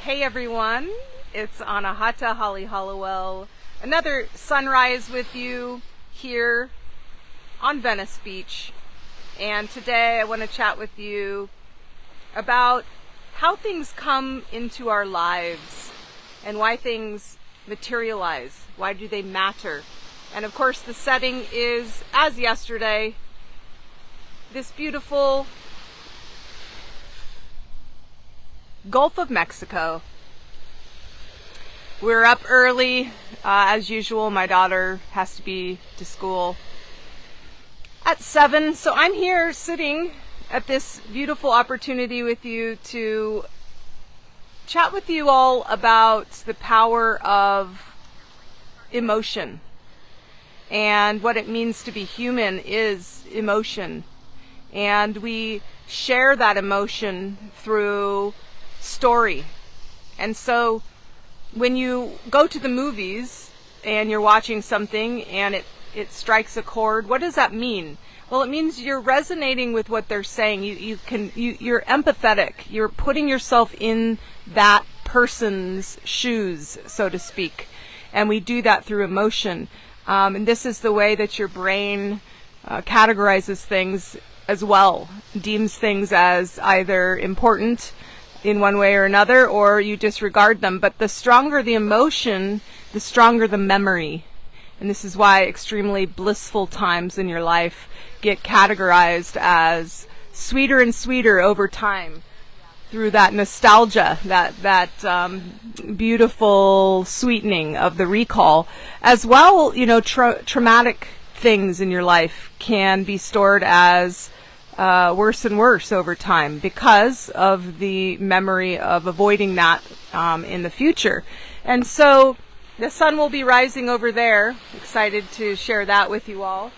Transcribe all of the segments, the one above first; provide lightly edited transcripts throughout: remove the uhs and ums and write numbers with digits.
Hey everyone, it's Anahata Holly Hollowell. Another sunrise with you here on Venice Beach. And today I want to chat with you about how things come into our lives and why things materialize. Why do they matter? And of course the setting is, as yesterday, this beautiful Gulf of Mexico. We're up early, as usual. My daughter has to be to school at 7, so I'm here sitting at this beautiful opportunity with you to chat with you all about the power of emotion and what it means to be human is emotion, and we share that emotion through story. And so when you go to the movies and you're watching something and it strikes a chord, what does that mean? Well, it means you're resonating with what they're saying. You're empathetic. You're putting yourself in that person's shoes, so to speak. And we do that through emotion. And this is the way that your brain categorizes things as well, deems things as either important in one way or another, or you disregard them. But the stronger the emotion, the stronger the memory. And this is why extremely blissful times in your life get categorized as sweeter and sweeter over time through that nostalgia, that beautiful sweetening of the recall. As well, traumatic things in your life can be stored as worse and worse over time because of the memory of avoiding that in the future. And so the sun will be rising over there. Excited to share that with you all.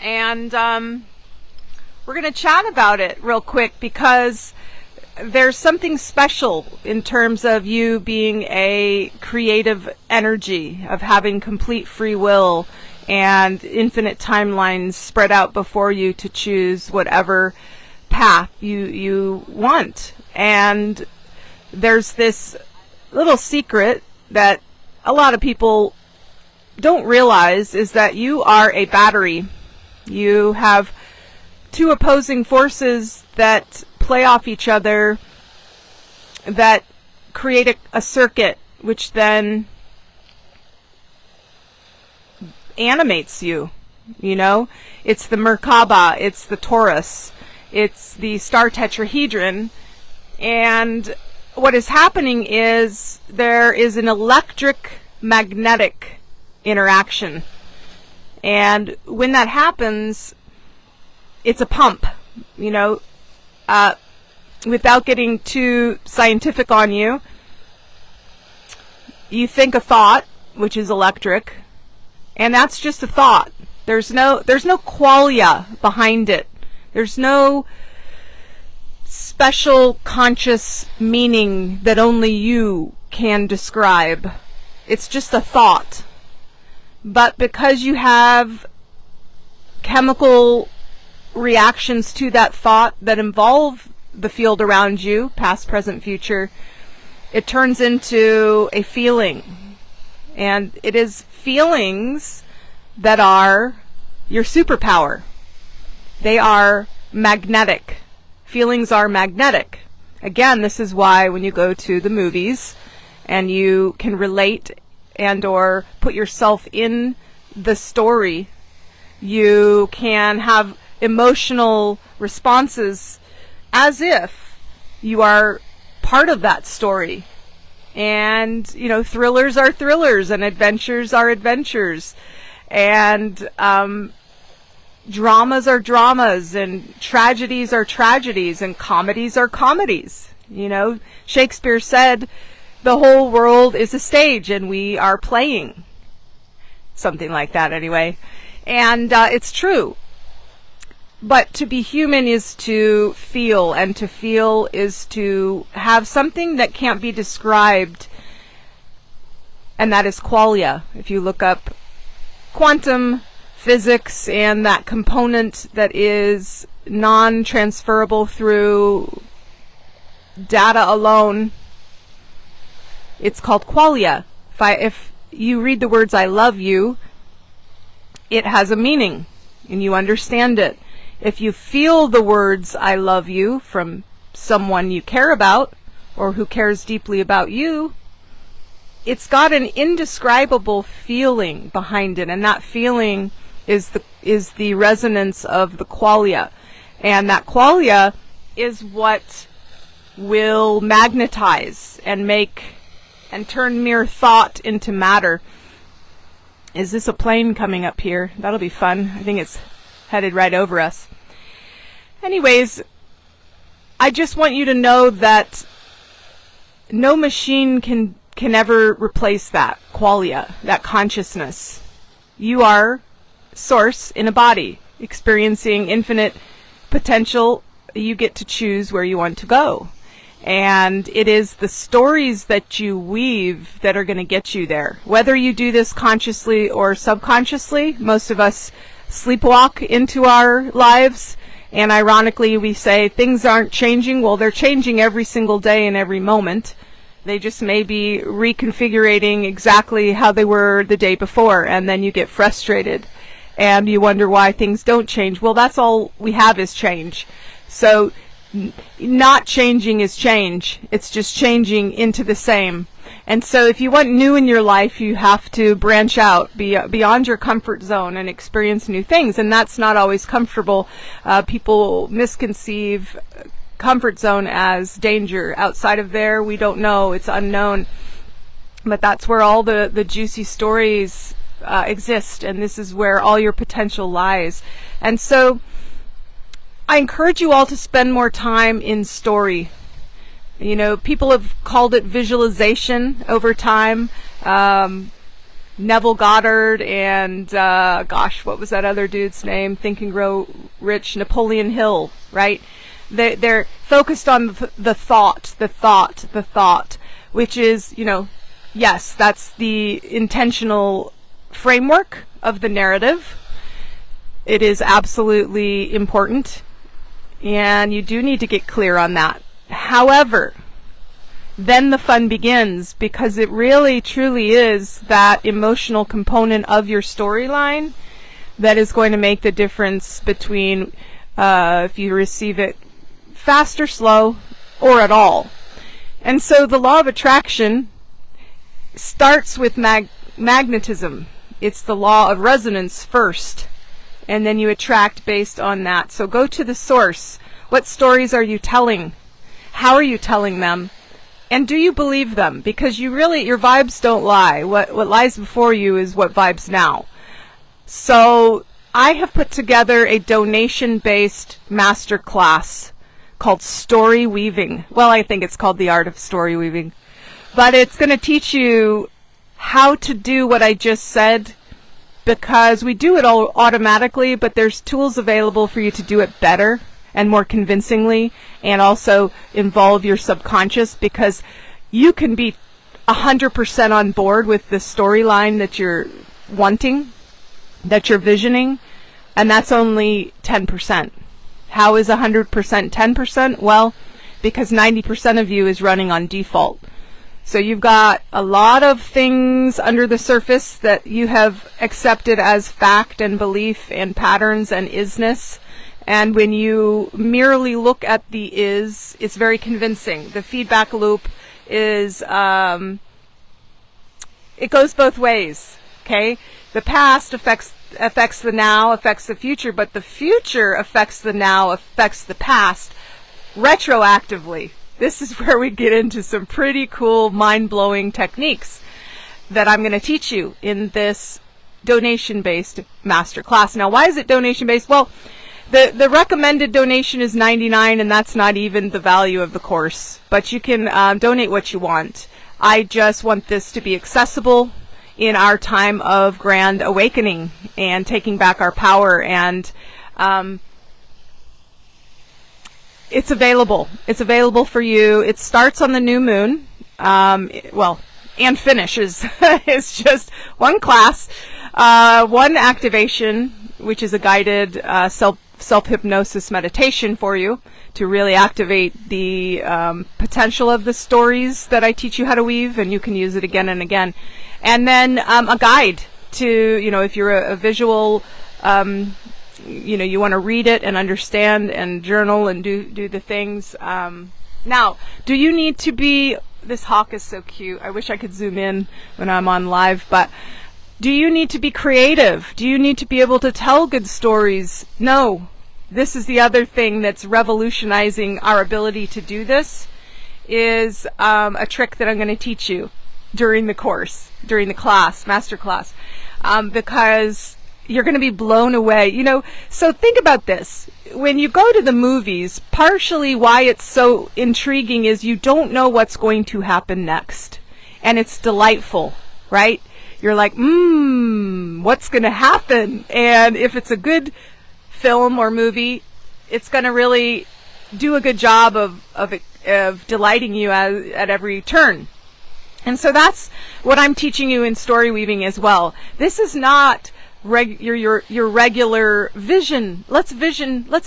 And we're going to chat about it real quick because there's something special in terms of you being a creative energy, of having complete free will and infinite timelines spread out before you to choose whatever path you want. And there's this little secret that a lot of people don't realize, is that you are a battery. You have two opposing forces that play off each other, that create a circuit, which then animates you. It's the Merkaba, it's the Taurus, it's the star tetrahedron. And what is happening is there is an electric magnetic interaction, and when that happens, it's a pump. Without getting too scientific on you, you think a thought, which is electric, and that's just a thought. There's no qualia behind it. There's no special conscious meaning that only you can describe. It's just a thought. But because you have chemical reactions to that thought that involve the field around you, past, present, future, it turns into a feeling. And it is feelings that are your superpower. They are magnetic. Feelings are magnetic. Again, this is why when you go to the movies and you can relate and or put yourself in the story, you can have emotional responses as if you are part of that story. And thrillers are thrillers, and adventures are adventures, and dramas are dramas, and tragedies are tragedies, and comedies are comedies. Shakespeare said the whole world is a stage and we are playing. Something like that anyway. And it's true. But to be human is to feel, and to feel is to have something that can't be described, and that is qualia. If you look up quantum physics and that component that is non-transferable through data alone, It's called qualia. If you read the words I love you, it has a meaning and you understand it. If you feel the words I love you from someone you care about or who cares deeply about you, it's got an indescribable feeling behind it, and that feeling is the resonance of the qualia. And that qualia is what will magnetize and turn mere thought into matter. Is this a plane coming up here? That'll be fun. I think it's headed right over us. Anyways, I just want you to know that no machine can ever replace that qualia, that consciousness. You are source in a body, experiencing infinite potential. You get to choose where you want to go. And it is the stories that you weave that are going to get you there. Whether you do this consciously or subconsciously, most of us sleepwalk into our lives. And ironically, we say things aren't changing. Well, they're changing every single day and every moment. They just may be reconfiguring exactly how they were the day before. And then you get frustrated and you wonder why things don't change. Well, that's all we have is change. So not changing is change. It's just changing into the same. And so if you want new in your life, you have to branch out beyond your comfort zone and experience new things. And that's not always comfortable. People misconceive comfort zone as danger. Outside of there, we don't know. It's unknown. But that's where all the juicy stories exist. And this is where all your potential lies. And so I encourage you all to spend more time in story. You know, people have called it visualization over time. Neville Goddard and, what was that other dude's name? Think and Grow Rich, Napoleon Hill, right? They're focused on the thought, which is, yes, that's the intentional framework of the narrative. It is absolutely important. And you do need to get clear on that. However, then the fun begins, because it really truly is that emotional component of your storyline that is going to make the difference between if you receive it fast or slow or at all. And so the law of attraction starts with magnetism. It's the law of resonance first. And then you attract based on that. So go to the source. What stories are you telling? How are you telling them? And do you believe them? Because your vibes don't lie. What lies before you is what vibes now. So I have put together a donation-based masterclass called Story Weaving. Well, I think it's called The Art of Story Weaving. But it's going to teach you how to do what I just said, because we do it all automatically, but there's tools available for you to do it better and more convincingly, and also involve your subconscious, because you can be 100% on board with the storyline that you're wanting, that you're visioning, and that's only 10%. How is 100% 10%? Well, because 90% of you is running on default. So you've got a lot of things under the surface that you have accepted as fact and belief and patterns and isness. And when you merely look at the is, it's very convincing. The feedback loop is, it goes both ways, okay? The past affects the now, affects the future, but the future affects the now, affects the past retroactively. This is where we get into some pretty cool, mind-blowing techniques that I'm going to teach you in this donation-based masterclass. Now, why is it donation-based? Well, the recommended donation is $99, and that's not even the value of the course. But you can donate what you want. I just want this to be accessible in our time of grand awakening and taking back our power. And it's available. It's available for you. It starts on the new moon. And finishes. It's just one class, one activation, which is a guided self-hypnosis meditation for you to really activate the potential of the stories that I teach you how to weave, and you can use it again and again. And then a guide to, if you're a visual, you want to read it and understand and journal and do the things. Now, do you need to be, this hawk is so cute. I wish I could zoom in when I'm on live, but do you need to be creative? Do you need to be able to tell good stories? No. This is the other thing that's revolutionizing our ability to do this, is a trick that I'm going to teach you during the course, during the class, master class, because you're going to be blown away. So think about this. When you go to the movies, partially why it's so intriguing is you don't know what's going to happen next. And it's delightful, right? You're like, what's going to happen? And if it's a good film or movie, it's going to really do a good job of delighting you at every turn. And so that's what I'm teaching you in story weaving as well. This is not your regular vision. Let's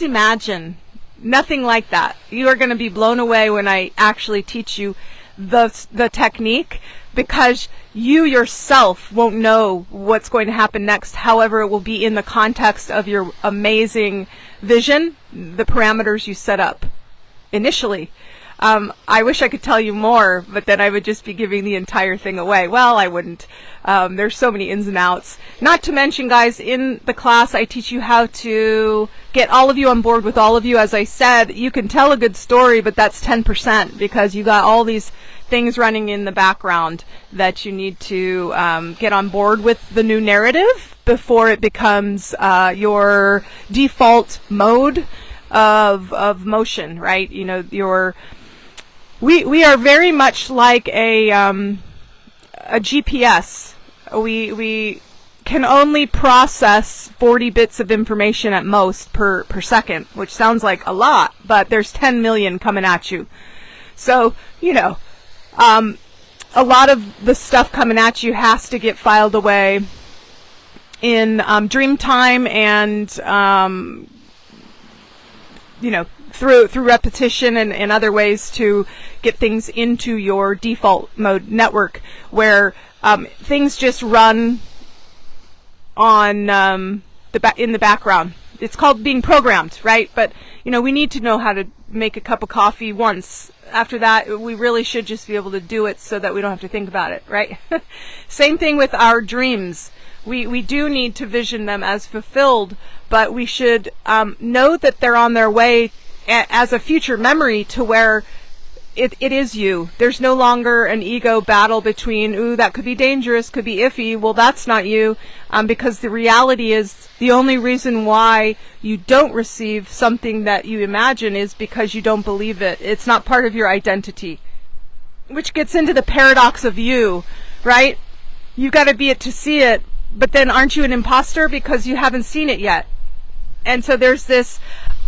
imagine. Nothing like that. You are going to be blown away when I actually teach you the technique, because you yourself won't know what's going to happen next. However, it will be in the context of your amazing vision, the parameters you set up initially. I wish I could tell you more, but then I would just be giving the entire thing away. Well, I wouldn't. There's so many ins and outs. Not to mention, guys, in the class, I teach you how to get all of you on board with all of you. As I said, you can tell a good story, but that's 10%, because you got all these things running in the background that you need to get on board with the new narrative before it becomes your default mode of motion, right? We are very much like a GPS. We can only process 40 bits of information at most per second, which sounds like a lot, but there's 10 million coming at you. So, a lot of the stuff coming at you has to get filed away in dream time, and through repetition and other ways to get things into your default mode network, where things just run on in the background. It's called being programmed, right? But we need to know how to make a cup of coffee once. After that, we really should just be able to do it so that we don't have to think about it, right? Same thing with our dreams. We do need to vision them as fulfilled, but we should know that they're on their way as a future memory to where it is you. There's no longer an ego battle between, ooh, that could be dangerous, could be iffy. Well, that's not you, because the reality is the only reason why you don't receive something that you imagine is because you don't believe it. It's not part of your identity, which gets into the paradox of you, right? You got to be it to see it, but then aren't you an imposter because you haven't seen it yet? And so there's this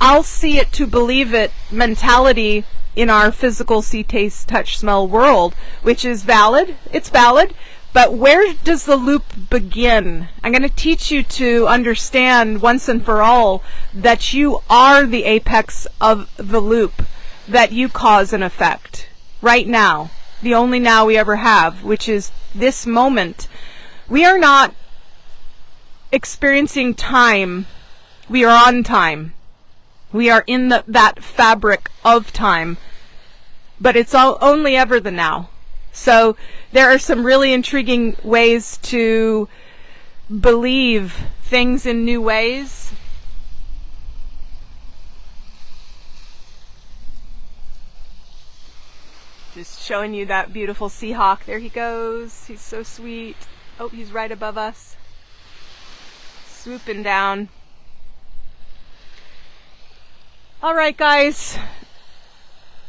I'll see it to believe it mentality in our physical see, taste, touch, smell world, which is valid. It's valid. But where does the loop begin? I'm going to teach you to understand once and for all that you are the apex of the loop, that you cause an effect right now, the only now we ever have, which is this moment. We are not experiencing time. We are on time. We are in that fabric of time, but it's only ever the now. So there are some really intriguing ways to believe things in new ways. Just showing you that beautiful Seahawk. There he goes. He's so sweet. Oh, he's right above us. Swooping down. All right, guys.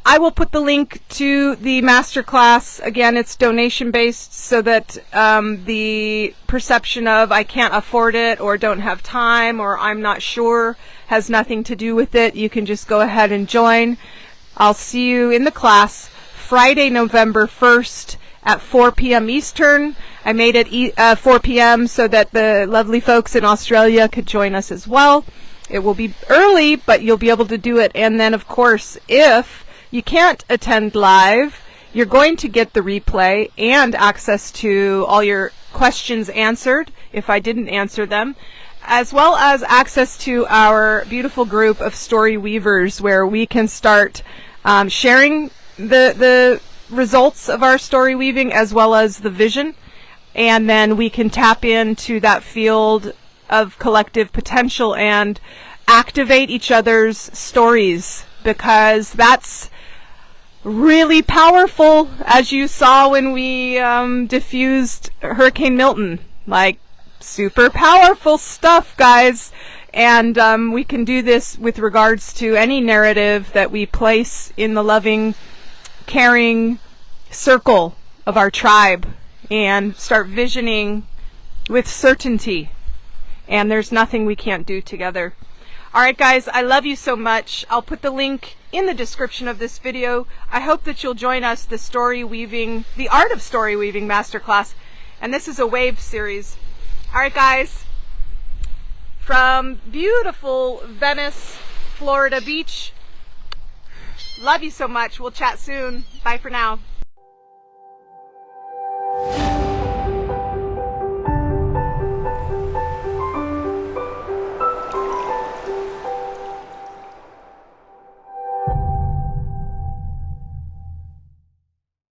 I will put the link to the masterclass. Again, it's donation based, so that the perception of I can't afford it or don't have time or I'm not sure has nothing to do with it. You can just go ahead and join. I'll see you in the class Friday, November 1st at 4 p.m. Eastern. I made it 4 p.m. so that the lovely folks in Australia could join us as well. It will be early, but you'll be able to do it. And then, of course, if you can't attend live, you're going to get the replay and access to all your questions answered if I didn't answer them, as well as access to our beautiful group of story weavers where we can start sharing the results of our story weaving as well as the vision, and then we can tap into that field of collective potential and activate each other's stories, because that's really powerful, as you saw when we diffused Hurricane Milton. Like, super powerful stuff, guys. And we can do this with regards to any narrative that we place in the loving, caring circle of our tribe, and start visioning with certainty. And there's nothing we can't do together. All right, guys, I love you so much. I'll put the link in the description of this video. I hope that you'll join us, the Art of Story Weaving Masterclass. And this is a wave series. All right, guys, from beautiful Venice, Florida Beach, love you so much. We'll chat soon. Bye for now.